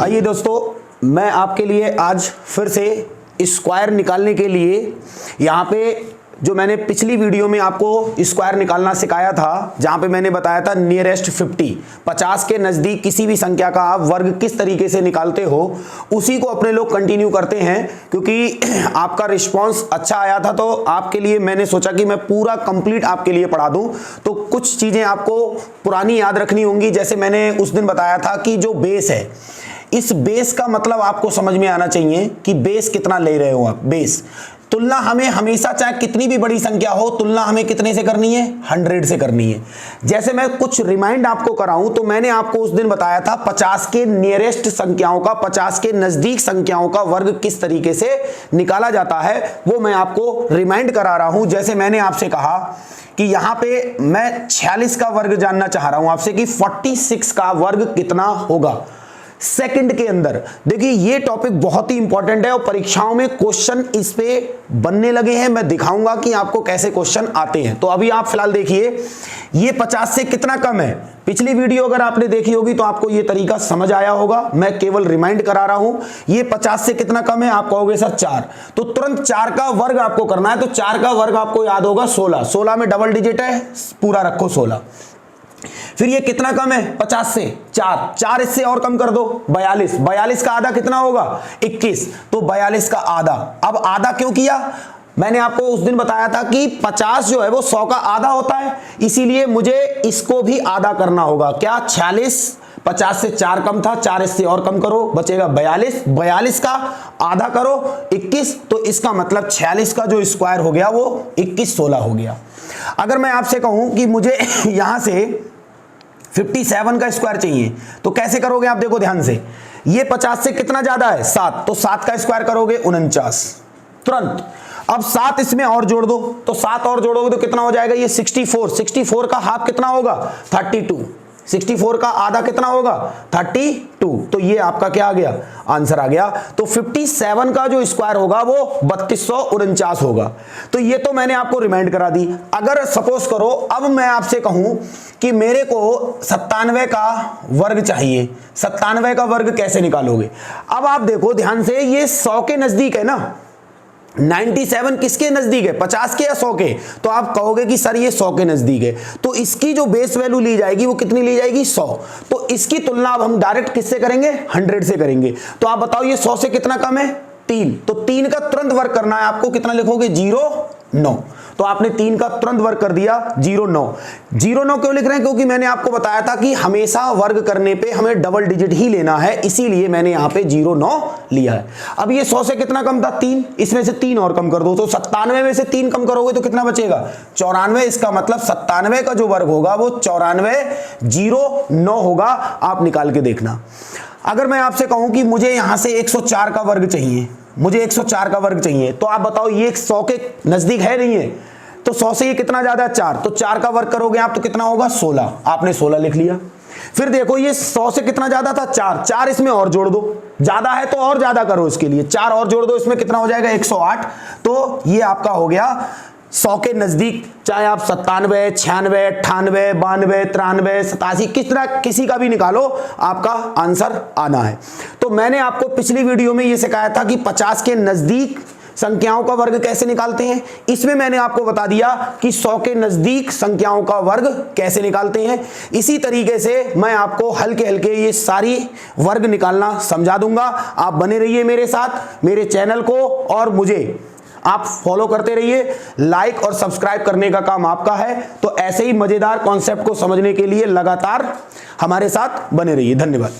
आइए दोस्तों, मैं आपके लिए आज फिर से स्क्वायर निकालने के लिए यहाँ पे जो मैंने पिछली वीडियो में आपको स्क्वायर निकालना सिखाया था, जहाँ पे मैंने बताया था नियरेस्ट 50 के नज़दीक किसी भी संख्या का आप वर्ग किस तरीके से निकालते हो, उसी को अपने लोग कंटिन्यू करते हैं। क्योंकि आपका रिस्पांस अच्छा आया था तो आपके लिए मैंने सोचा कि मैं पूरा कंप्लीट आपके लिए पढ़ा दूं। तो कुछ चीज़ें आपको पुरानी याद रखनी होंगी। जैसे मैंने उस दिन बताया था कि जो बेस है, इस बेस का मतलब आपको समझ में आना चाहिए कि बेस कितना ले रहे हो आप। बेस तुलना हमें हमेशा, चाहे कितनी भी बड़ी संख्या हो, तुलना हमें कितने से करनी है? 100 से करनी है। जैसे मैं कुछ रिमाइंड आपको कराऊं तो मैंने आपको उस दिन बताया था 50 के नियरेस्ट संख्याओं का, 50 के नजदीक संख्याओं का वर्ग किस तरीके से निकाला जाता है, वो मैं आपको रिमाइंड करा रहा हूं। जैसे मैंने आपसे कहा कि यहां पे मैं 46 का वर्ग जानना चाह रहा हूं आपसे कि 46 का वर्ग कितना होगा सेकंड के अंदर। देखिए ये टॉपिक बहुत ही इंपॉर्टेंट है और परीक्षाओं में क्वेश्चन इस पे बनने लगे हैं। मैं दिखाऊंगा कि आपको कैसे क्वेश्चन आते हैं। तो अभी आप फिलहाल देखिए, ये 50 से कितना कम है। पिछली वीडियो अगर आपने देखी होगी तो आपको ये तरीका समझ आया होगा। मैं केवल रिमाइंड करा रहा हूं। ये 50 से कितना कम है? आप कहोगे सर 4, तो तुरंत 4 का वर्ग आपको करना है। तो 4 का वर्ग आपको याद होगा 16। 16 में डबल डिजिट है, पूरा रखो 16। फिर ये कितना कम है 50 से? 4 इससे और कम कर दो 42। 42 का आधा कितना होगा? 21। तो 42 का आधा। अब आधा क्यों किया? मैंने आपको उस दिन बताया था कि 50 जो है वो 100 का आधा होता है, इसीलिए मुझे इसको भी आधा करना होगा। क्या 46? 50 से 4 कम था, 4 इससे और कम करो, बचेगा 42। 42 का आधा करो 21, तो इसका मतलब 46 का जो स्क्वायर हो गया वो 21 16 हो गया। अगर मैं आपसे कहूं कि मुझे यहां से 57 का स्क्वायर चाहिए तो कैसे करोगे आप? देखो ध्यान से, ये 50 से कितना ज्यादा है? 7, तो 7 का स्क्वायर करोगे 49 तुरंत। अब 7 इसमें और जोड़ दो, तो 7 और जोड़ोगे तो कितना हो जाएगा? ये 64। 64 का हाफ कितना होगा? 32। 64 का आधा कितना होगा? 32। तो ये आपका क्या आ गया? आंसर आ गया। तो 57 का जो स्क्वायर होगा वो 3249 होगा। तो ये तो मैंने आपको रिमाइंड करा दी। अगर सपोज करो अब मैं आपसे कहूं कि मेरे को 97 का वर्ग चाहिए, 97 का वर्ग कैसे निकालोगे? अब आप देखो ध्यान से, ये 100 के नजदीक है ना। 97 किसके नजदीक है? 50 के या 100 के? तो आप कहोगे कि सर ये 100 के नजदीक है, तो इसकी जो बेस वैल्यू ली जाएगी वो कितनी ली जाएगी? 100। तो इसकी तुलना अब हम डायरेक्ट किससे करेंगे? 100 से करेंगे। तो आप बताओ ये 100 से कितना कम है? 3। तो 3 का तुरंत वर्ग करना है आपको। कितना लिखोगे? 0 9। तो आपने 3 का तुरंत वर्ग कर दिया 0 9। 0 9 क्यों लिख रहे हैं? क्योंकि मैंने आपको बताया था कि हमेशा वर्ग करने पे हमें डबल डिजिट ही लेना है, इसीलिए मैंने यहां पे 0 9 लिया है। अब ये 100 से कितना कम था? 3। इसमें से 3 और कम कर दो, तो 97 में से 3 कम करोगे तो कितना बचेगा? 94। इसका मतलब 97 का जो वर्ग होगा वो 94 0 9 होगा। आप निकाल के देखना। अगर मैं आपसे कहूं कि मुझे यहां से 104 का वर्ग चाहिए, मुझे 104 का वर्ग चाहिए, तो आप बताओ ये 100 के नजदीक है नहीं है? तो 100 से ये कितना ज्यादा है? 4। तो 4 का वर्ग करोगे आप तो कितना होगा? 16। आपने 16 लिख लिया। फिर देखो ये 100 से कितना ज्यादा था? 4। 4 इसमें और जोड़ दो, ज्यादा है तो और ज्यादा करो, इसके लिए 4 और जोड़ दो, इसमें कितना हो जाएगा? 108। तो ये आपका हो गया 100 के नजदीक। चाहे आप 97 96 98 92 93 87 किस तरह किसी का भी निकालो, आपका आंसर आना है। तो मैंने आपको पिछली वीडियो में ये सिखाया था कि 50 के नजदीक संख्याओं का वर्ग कैसे निकालते हैं। इसमें मैंने आपको बता दिया कि 100 के नजदीक संख्याओं का वर्ग कैसे निकालते हैं। इसी तरीके से मैं आपको हल्के हल्के ये सारी वर्ग निकालना समझा दूंगा। आप बने रहिए मेरे साथ, मेरे चैनल को और मुझे आप फॉलो करते रहिए। लाइक और सब्सक्राइब करने का काम आपका है। तो ऐसे ही मजेदार कॉन्सेप्ट को समझने के लिए लगातार हमारे साथ बने रहिए। धन्यवाद।